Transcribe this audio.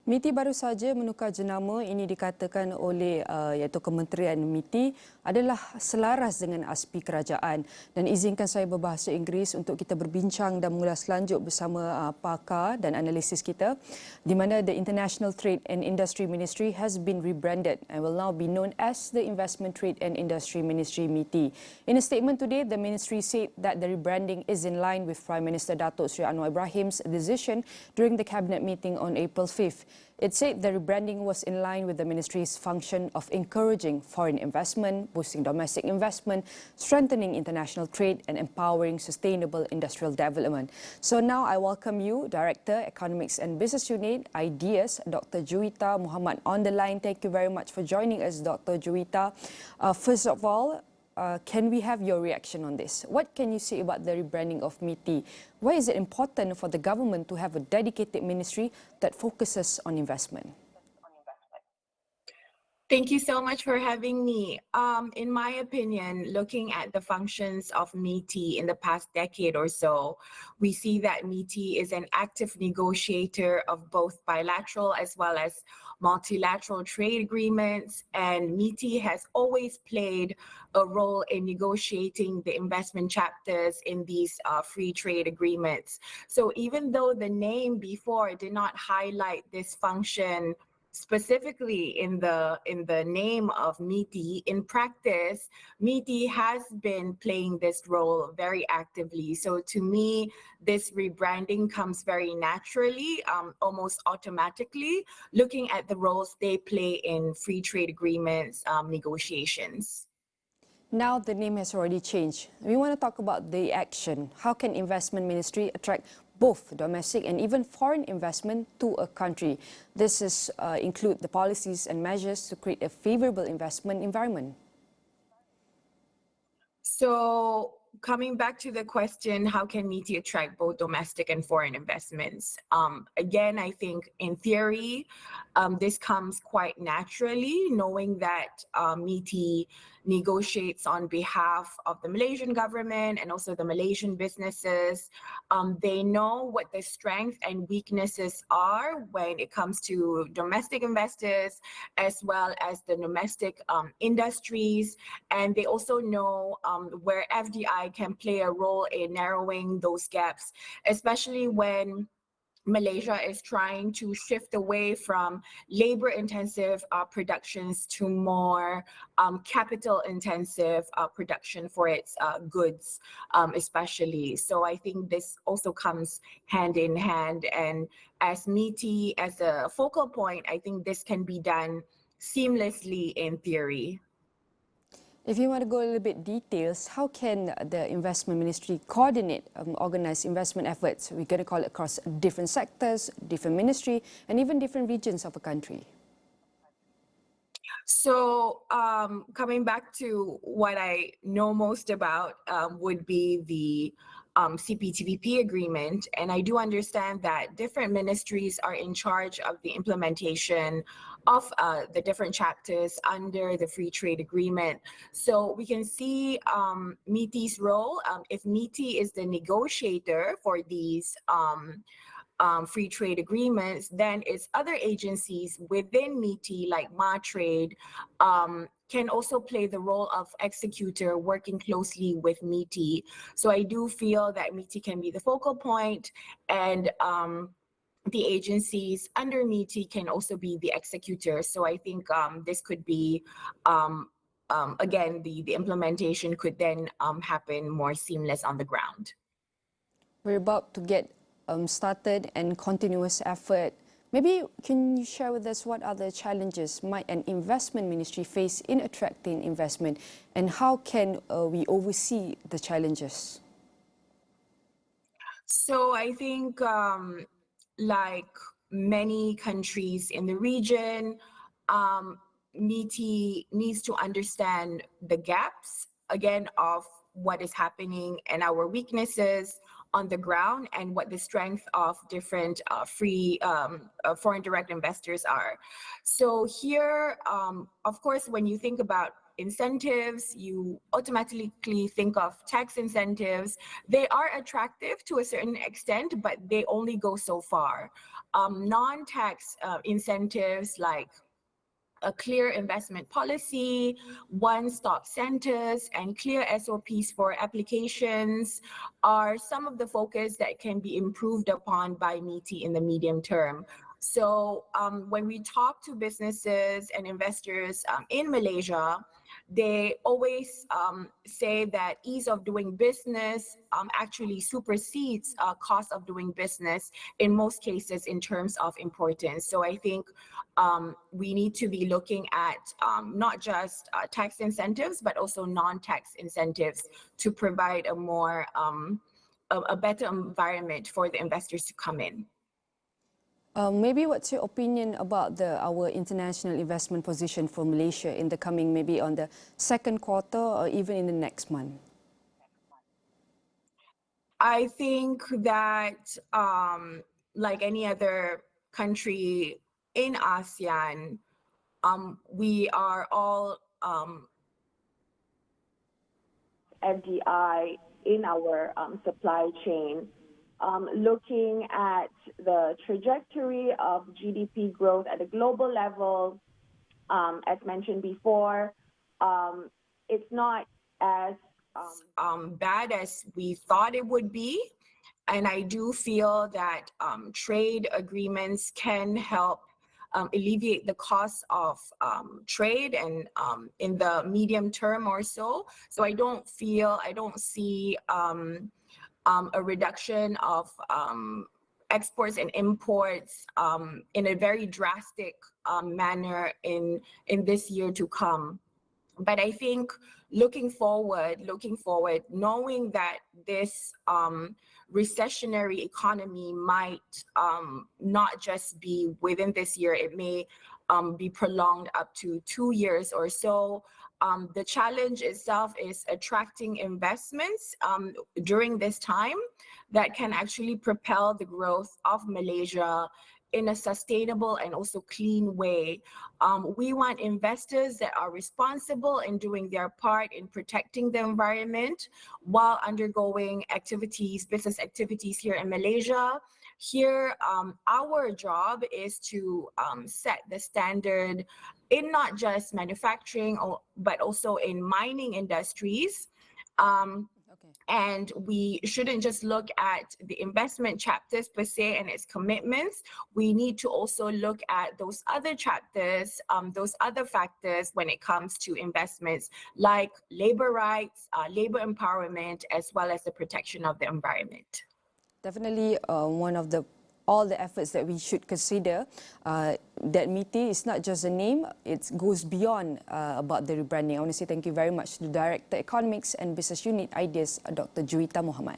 MITI baru saja menukar jenama. Ini dikatakan oleh iaitu Kementerian MITI adalah selaras dengan aspi kerajaan. Dan izinkan saya berbahasa Inggeris untuk kita berbincang dan mengulas lanjut bersama pakar dan analisis kita, di mana the International Trade and Industry Ministry has been rebranded and will now be known as the Investment Trade and Industry Ministry MITI. In a statement today, the ministry said that the rebranding is in line with Prime Minister Datuk Seri Anwar Ibrahim's decision during the cabinet meeting on April 5th. It said the rebranding was in line with the ministry's function of encouraging foreign investment, boosting domestic investment, strengthening international trade and empowering sustainable industrial development. So now I welcome you, Director, Economics and Business Unit, Ideas, Dr. Juwita Muhammad on the line. Thank you very much for joining us, Dr. Juwita. First of all, can we have your reaction on this? What can you say about the rebranding of MITI? Why is it important for the government to have a dedicated ministry that focuses on investment? Thank you so much for having me. In my opinion, looking at the functions of MITI in the past decade or so, we see that MITI is an active negotiator of both bilateral as well as multilateral trade agreements, and MITI has always played a role in negotiating the investment chapters in these free trade agreements. So even though the name before did not highlight this function specifically in the name of MITI, in practice, MITI has been playing this role very actively. So to me, this rebranding comes very naturally, almost automatically, looking at the roles they play in free trade agreements negotiations. Now the name has already changed. We want to talk about the action. How can investment ministry attract both domestic and even foreign investment to a country? This is include the policies and measures to create a favorable investment environment. So coming back to the question, how can MITI attract both domestic and foreign investments? Again, I think in theory, this comes quite naturally, knowing that MITI negotiates on behalf of the Malaysian government and also the Malaysian businesses. They know what the strengths and weaknesses are when it comes to domestic investors as well as the domestic industries. And they also know where FDI can play a role in narrowing those gaps, especially when Malaysia is trying to shift away from labor-intensive productions to more capital-intensive production for its goods, especially. So I think this also comes hand in hand. And as MITI, as a focal point, I think this can be done seamlessly in theory. If you want to go a little bit details, how can the investment ministry coordinate organize investment efforts? We're going to call it across different sectors, different ministry, and even different regions of a country. So coming back to what I know most about would be the CPTPP agreement. And I do understand that different ministries are in charge of the implementation of the different chapters under the free trade agreement. So we can see MITI's role. If MITI is the negotiator for these free trade agreements, then it's other agencies within MITI like MATRADE can also play the role of executor working closely with MITI. So I do feel that MITI can be the focal point, and the agencies under MITI can also be the executor. So I think this could be, again, the implementation could then happen more seamless on the ground. We're about to get started and continuous effort. Maybe can you share with us what other challenges might an investment ministry face in attracting investment, and how can we oversee the challenges? So I think like many countries in the region, MITI needs to understand the gaps, again, of what is happening and our weaknesses on the ground and what the strength of different free foreign direct investors are. So here, of course, when you think about incentives, you automatically think of tax incentives. They are attractive to a certain extent, but they only go so far. Non-tax incentives like a clear investment policy, one-stop centers, and clear SOPs for applications are some of the focus that can be improved upon by MITI in the medium term. So when we talk to businesses and investors in Malaysia, they always say that ease of doing business actually supersedes cost of doing business in most cases in terms of importance. So I think we need to be looking at not just tax incentives, but also non-tax incentives to provide a more, a better environment for the investors to come in. Maybe what's your opinion about our international investment position for Malaysia in the coming, maybe on the second quarter or even in the next month? I think that like any other country in ASEAN, we are all FDI in our supply chain. Looking at the trajectory of GDP growth at a global level, as mentioned before, it's not as bad as we thought it would be. And I do feel that trade agreements can help alleviate the cost of trade and in the medium term or so. So I don't see a reduction of exports and imports in a very drastic manner in this year to come. But I think looking forward, knowing that this recessionary economy might not just be within this year, it may be prolonged up to 2 years or so. The challenge itself is attracting investments during this time that can actually propel the growth of Malaysia in a sustainable and also clean way. We want investors that are responsible in doing their part in protecting the environment while undergoing business activities here in Malaysia. Here, our job is to set the standard in not just manufacturing, but also in mining industries. And we shouldn't just look at the investment chapters per se and its commitments. We need to also look at those other chapters, those other factors when it comes to investments like labor rights, labor empowerment, as well as the protection of the environment. Definitely one of all the efforts that we should consider, that MITI is not just a name, it goes beyond about the rebranding. I want to say thank you very much to the Director Economics and Business Unit Ideas, Dr. Juwita Muhammad.